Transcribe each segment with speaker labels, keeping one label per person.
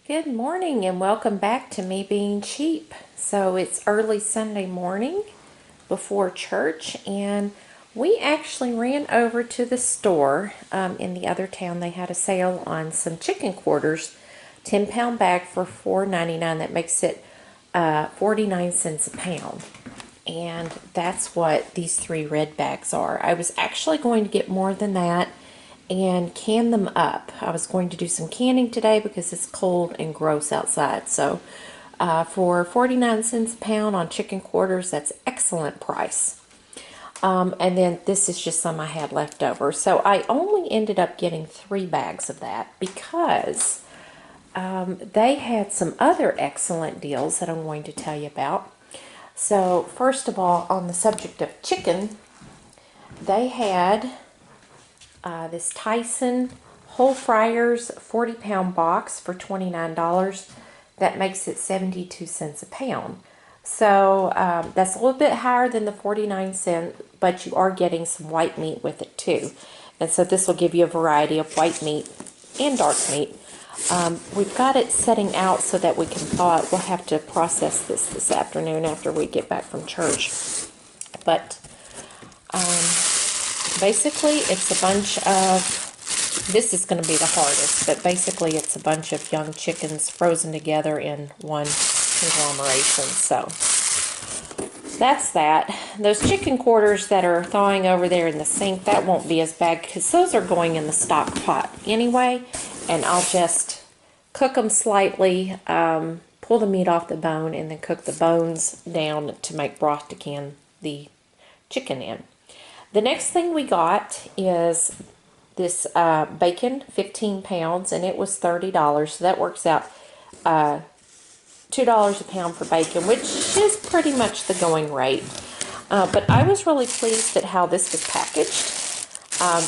Speaker 1: Good morning and welcome back to Me Being Cheap. So it's early Sunday morning before church, and we actually ran over to the store in the other town. They had a sale on some chicken quarters, 10-pound bag for $4.99. That makes it 49 cents a pound. And that's what these 3 red bags are. I was actually going to get more than that and can them up. I was going to do some canning today because it's cold and gross outside. So for 49 cents a pound on chicken quarters, that's excellent price. And then this is just some I had left over. So I only ended up getting 3 bags of that because they had some other excellent deals that I'm going to tell you about. So first of all, on the subject of chicken, they had this Tyson Whole Fryers 40-pound box for $29. That makes it 72 cents a pound. So that's a little bit higher than the 49 cent, but you are getting some white meat with it too. And so this will give you a variety of white meat and dark meat. We've got it setting out so that we can thaw it. We'll have to process this afternoon after we get back from church. But basically, it's a bunch of, this is going to be the hardest, but basically it's a bunch of young chickens frozen together in one conglomeration. So that's that. Those chicken quarters that are thawing over there in the sink, that won't be as bad because those are going in the stock pot anyway, and I'll just cook them slightly, pull the meat off the bone, and then cook the bones down to make broth to can the chicken in. The next thing we got is this bacon, 15 pounds, and it was $30. So that works out $2 a pound for bacon, which is pretty much the going rate. But I was really pleased at how this was packaged.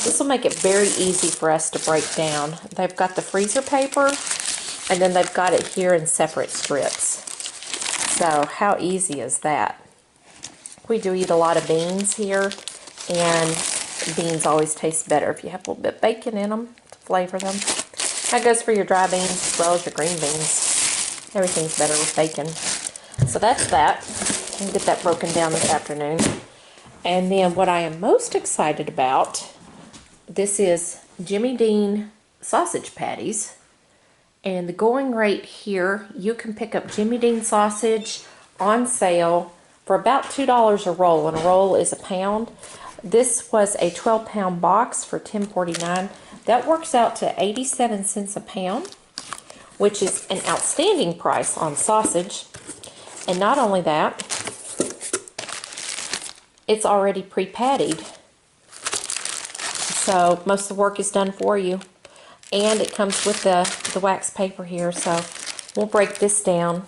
Speaker 1: This will make it very easy for us to break down. They've got the freezer paper, and then they've got it here in separate strips. So how easy is that? We do eat a lot of beans here. And beans always taste better if you have a little bit of bacon in them to flavor them. That goes for your dry beans as well as your green beans. Everything's better with bacon. So that's that. I'll get that broken down this afternoon. And then what I am most excited about, this is Jimmy Dean sausage patties. And the going rate here, you can pick up Jimmy Dean sausage on sale for about $2 a roll, and a roll is a pound. This was a 12-pound box for $10.49. That works out to 87 cents a pound, which is an outstanding price on sausage. And not only that, it's already pre-pattied. So most of the work is done for you. And it comes with the wax paper here, so we'll break this down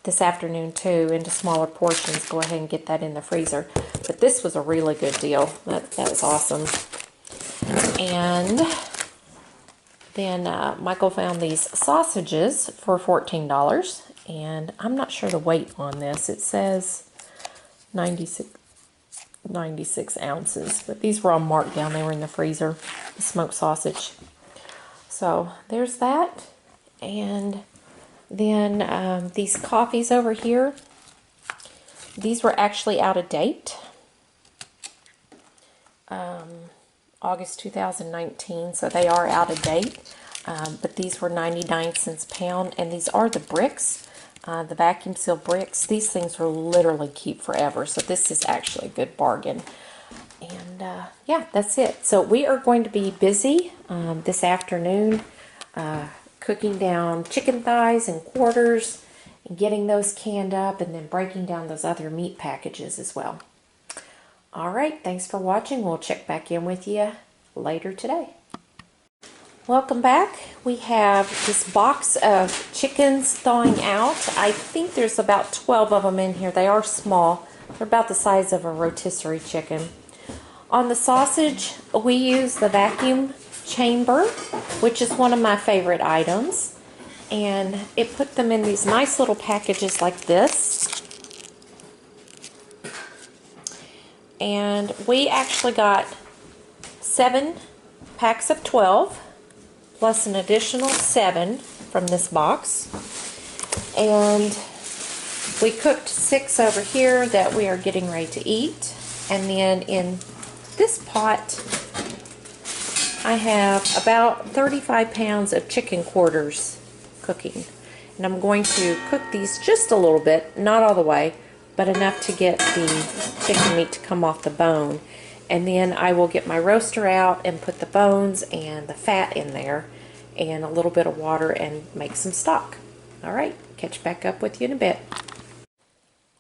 Speaker 1: this afternoon too into smaller portions. Go ahead and get that in the freezer. But this was a really good deal. That was awesome. And then Michael found these sausages for $14. And I'm not sure the weight on this. It says 96 ounces. But these were all marked down. They were in the freezer. The smoked sausage. So there's that. And then these coffees over here, these were actually out of date. August 2019, so they are out of date. But these were 99 cents a pound, and these are the bricks, the vacuum seal bricks. These things will literally keep forever, so this is actually a good bargain. And yeah, that's it. So we are going to be busy this afternoon cooking down chicken thighs and quarters and getting those canned up, and then breaking down those other meat packages as well. All right, thanks for watching. We'll check back in with you later today. Welcome back. We have this box of chickens thawing out. I think there's about 12 of them in here. They are small. They're about the size of a rotisserie chicken. On the sausage, we use the vacuum chamber, which is one of my favorite items. And it put them in these nice little packages like this. And we actually got 7 packs of 12, plus an additional 7 from this box. And we cooked 6 over here that we are getting ready to eat. And then in this pot, I have about 35 pounds of chicken quarters cooking. And I'm going to cook these just a little bit, not all the way, but enough to get the chicken meat to come off the bone. And then I will get my roaster out and put the bones and the fat in there and a little bit of water and make some stock. All right, catch back up with you in a bit.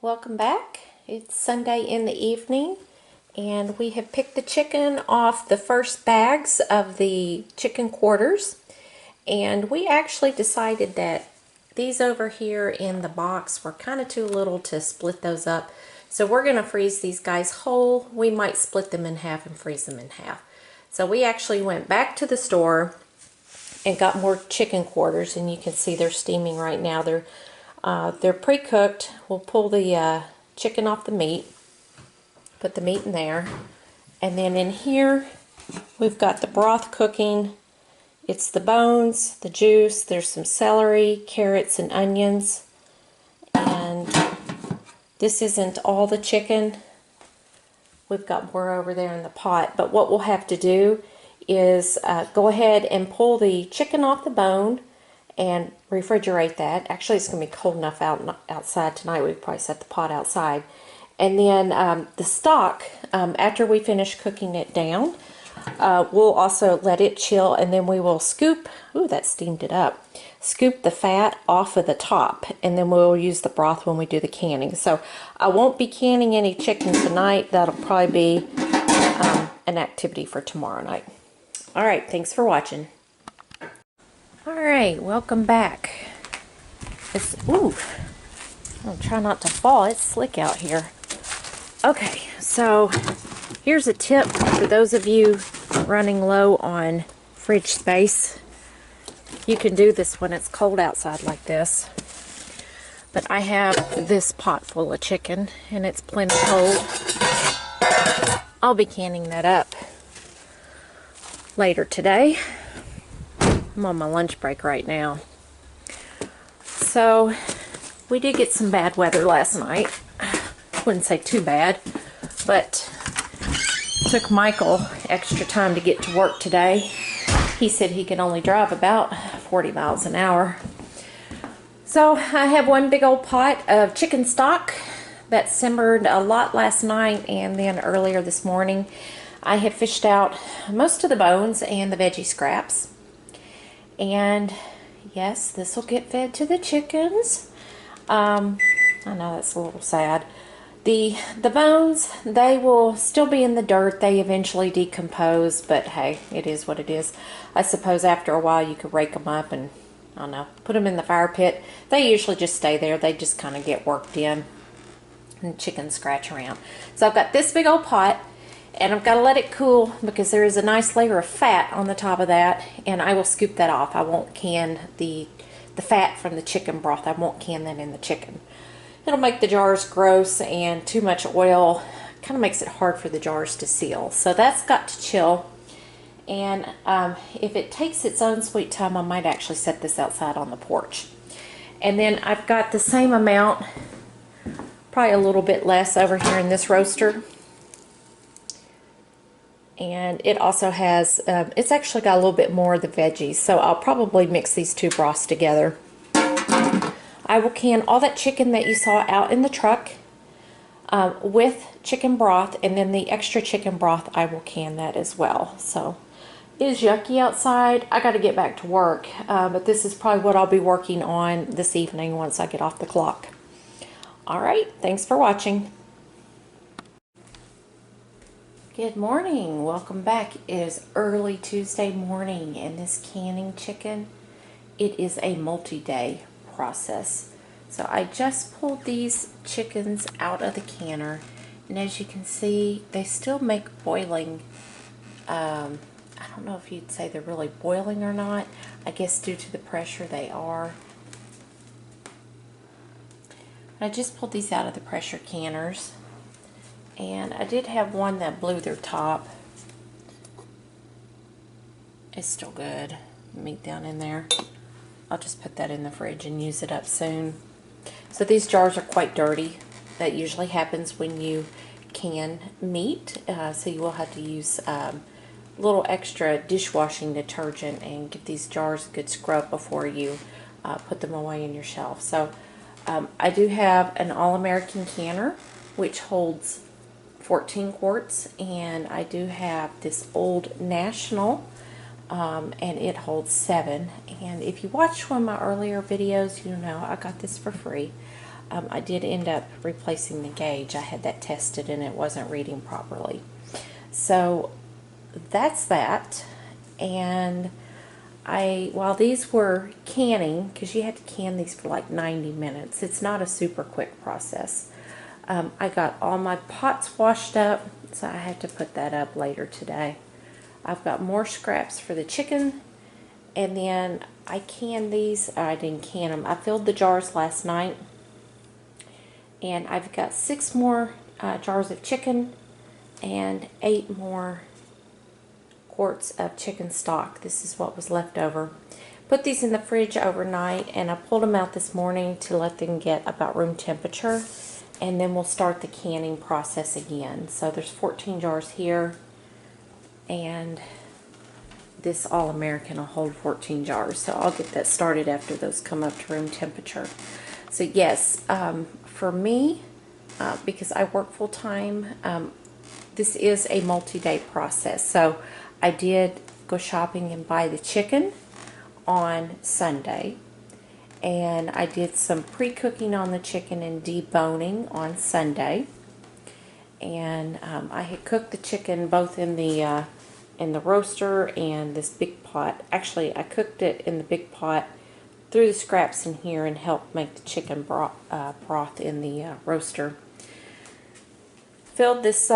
Speaker 1: Welcome back. It's Sunday in the evening, and we have picked the chicken off the first bags of the chicken quarters. And we actually decided that these over here in the box were kind of too little to split those up. So we're going to freeze these guys whole. We might split them in half and freeze them in half. So we actually went back to the store and got more chicken quarters, and you can see they're steaming right now. They're pre-cooked. We'll pull the chicken off the meat, put the meat in there, and then in here we've got the broth cooking. It's the bones, the juice, there's some celery, carrots, and onions. And this isn't all the chicken. We've got more over there in the pot. But what we'll have to do is go ahead and pull the chicken off the bone and refrigerate that. Actually, it's going to be cold enough outside tonight. We probably set the pot outside. And then the stock, after we finish cooking it down, we'll also let it chill, and then we will scoop, ooh, that steamed it up, scoop the fat off of the top, and then we'll use the broth when we do the canning. So I won't be canning any chicken tonight. That'll probably be an activity for tomorrow night. All right, thanks for watching. All right, welcome back. Ooh, I'll try not to fall. It's slick out here. Okay, so here's a tip for those of you running low on fridge space. You can do this when it's cold outside like this. But I have this pot full of chicken, and it's plenty cold. I'll be canning that up later today. I'm on my lunch break right now. So we did get some bad weather last night. Wouldn't say too bad, but took Michael extra time to get to work today. He said he can only drive about 40 miles an hour. So I have one big old pot of chicken stock that simmered a lot last night, and then earlier this morning I have fished out most of the bones and the veggie scraps. And yes, this will get fed to the chickens. I know that's a little sad. The bones, they will still be in the dirt. They eventually decompose, but hey, it is what it is. I suppose after a while you could rake them up and, I don't know, put them in the fire pit. They usually just stay there. They just kind of get worked in, and chickens scratch around. So I've got this big old pot, and I've got to let it cool because there is a nice layer of fat on the top of that, and I will scoop that off. I won't can the fat from the chicken broth. I won't can that in the chicken. It'll make the jars gross, and too much oil kind of makes it hard for the jars to seal. So that's got to chill. And if it takes its own sweet time, I might actually set this outside on the porch. And then I've got the same amount, probably a little bit less over here in this roaster. And it also has, it's actually got a little bit more of the veggies. So I'll probably mix these two broths together. I will can all that chicken that you saw out in the truck with chicken broth, and then the extra chicken broth, I will can that as well. So it is yucky outside. I got to get back to work, but this is probably what I'll be working on this evening once I get off the clock. All right, thanks for watching. Good morning, welcome back. It is early Tuesday morning, and this canning chicken, it is a multi-day process. So I just pulled these chickens out of the canner, and as you can see, they still make boiling. I don't know if you'd say they're really boiling or not. I guess due to the pressure they are. I just pulled these out of the pressure canners, and I did have one that blew their top. It's still good. Meat down in there. I'll just put that in the fridge and use it up soon. So these jars are quite dirty. That usually happens when you can meat. So you will have to use a little extra dishwashing detergent and give these jars a good scrub before you put them away in your shelf. So I do have an All-American canner, which holds 14 quarts, and I do have this Old National, and it holds 7. And if you watched one of my earlier videos, you know I got this for free. I did end up replacing the gauge. I had that tested and it wasn't reading properly. So that's that. And while these were canning, because you had to can these for like 90 minutes, it's not a super quick process. I got all my pots washed up, so I have to put that up later today. I've got more scraps for the chicken, and then I canned these. I didn't can them. I filled the jars last night, and I've got 6 more jars of chicken and 8 more quarts of chicken stock. This is what was left over. Put these in the fridge overnight, and I pulled them out this morning to let them get about room temperature, and then we'll start the canning process again. So there's 14 jars here, and this All-American will hold 14 jars. So I'll get that started after those come up to room temperature. So yes, for me, because I work full-time, this is a multi-day process. So I did go shopping and buy the chicken on Sunday, and I did some pre-cooking on the chicken and deboning on Sunday. And I had cooked the chicken both in the roaster and this big pot. Actually, I cooked it in the big pot, threw the scraps in here, and helped make the chicken broth in the roaster. Filled this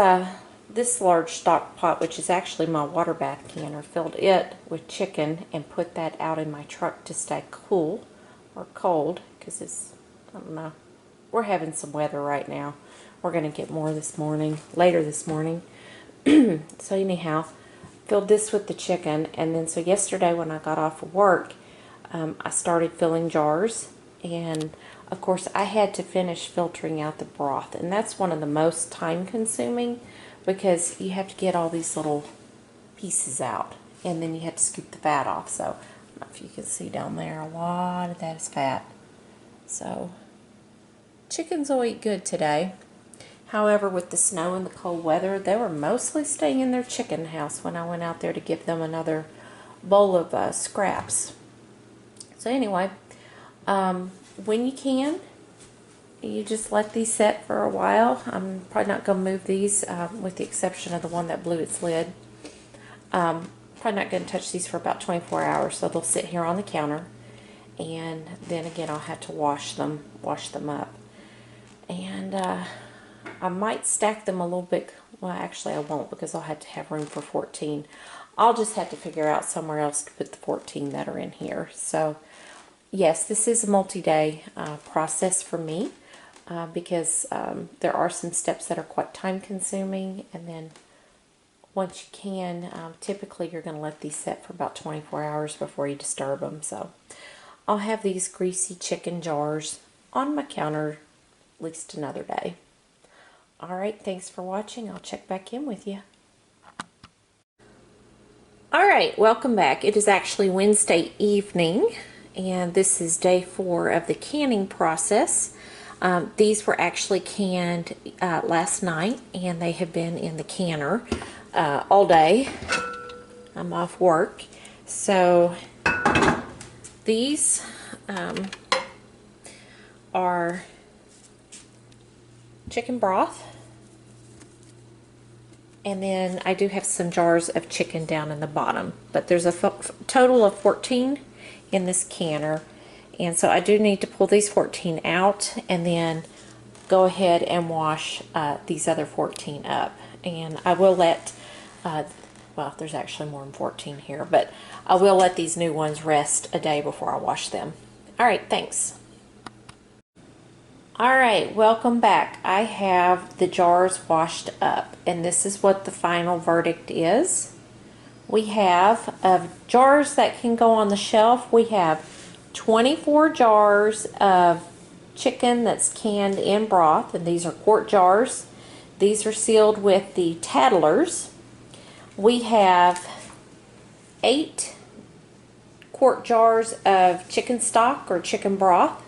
Speaker 1: this large stock pot, which is actually my water bath canner, filled it with chicken and put that out in my truck to stay cool or cold, because it's, I don't know, we're having some weather right now. We're going to get more this morning, later this morning. So anyhow, filled this with the chicken, and then so yesterday when I got off of work, I started filling jars, and of course I had to finish filtering out the broth, and that's one of the most time consuming, because you have to get all these little pieces out, and then you have to scoop the fat off. So I don't know if you can see down there, a lot of that is fat. So chickens will eat good today. However, with the snow and the cold weather, they were mostly staying in their chicken house when I went out there to give them another bowl of scraps. So anyway, when you can, you just let these set for a while. I'm probably not going to move these, with the exception of the one that blew its lid. Probably not going to touch these for about 24 hours, so they'll sit here on the counter. And then again, I'll have to wash them up. And I might stack them a little bit. Well, actually I won't, because I'll have to have room for 14. I'll just have to figure out somewhere else to put the 14 that are in here. So yes, this is a multi-day process for me, because there are some steps that are quite time consuming, and then once you can, typically you're going to let these set for about 24 hours before you disturb them. So I'll have these greasy chicken jars on my counter at least another day. Alright, thanks for watching. I'll check back in with you. Alright, welcome back. It is actually Wednesday evening, and this is day 4 of the canning process. These were actually canned last night, and they have been in the canner all day. I'm off work. So these are chicken broth, and then I do have some jars of chicken down in the bottom, but there's a total of 14 in this canner, and so I do need to pull these 14 out and then go ahead and wash these other 14 up. And I will let well, there's actually more than 14 here, but I will let these new ones rest a day before I wash them. Alright, thanks. Alright, welcome back. I have the jars washed up, and this is what the final verdict is. We have, of jars that can go on the shelf, we have 24 jars of chicken that's canned in broth, and these are quart jars. These are sealed with the tattlers. We have 8 quart jars of chicken stock or chicken broth.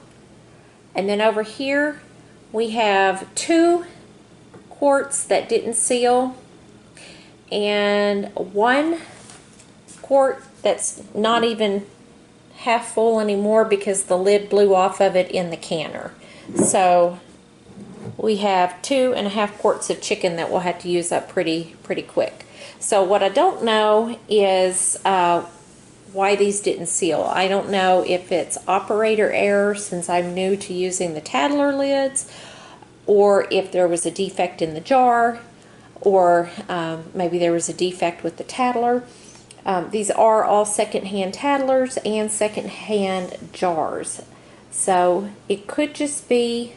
Speaker 1: And then over here we have 2 quarts that didn't seal and 1 quart that's not even half full anymore because the lid blew off of it in the canner. So we have 2.5 quarts of chicken that we'll have to use up pretty quick. So what I don't know is why these didn't seal. I don't know if it's operator error since I'm new to using the tattler lids, or if there was a defect in the jar, or maybe there was a defect with the tattler. These are all second-hand tattlers and second-hand jars. So it could just be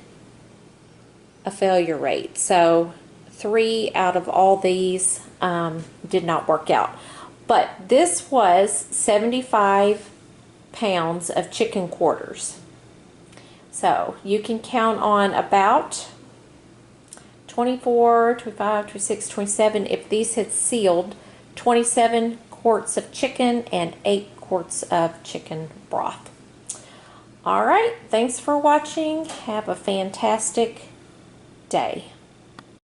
Speaker 1: a failure rate. So 3 out of all these did not work out. But this was 75 pounds of chicken quarters. So you can count on about 24, 25, 26, 27. If these had sealed, 27 quarts of chicken and 8 quarts of chicken broth. All right, thanks for watching. Have a fantastic day.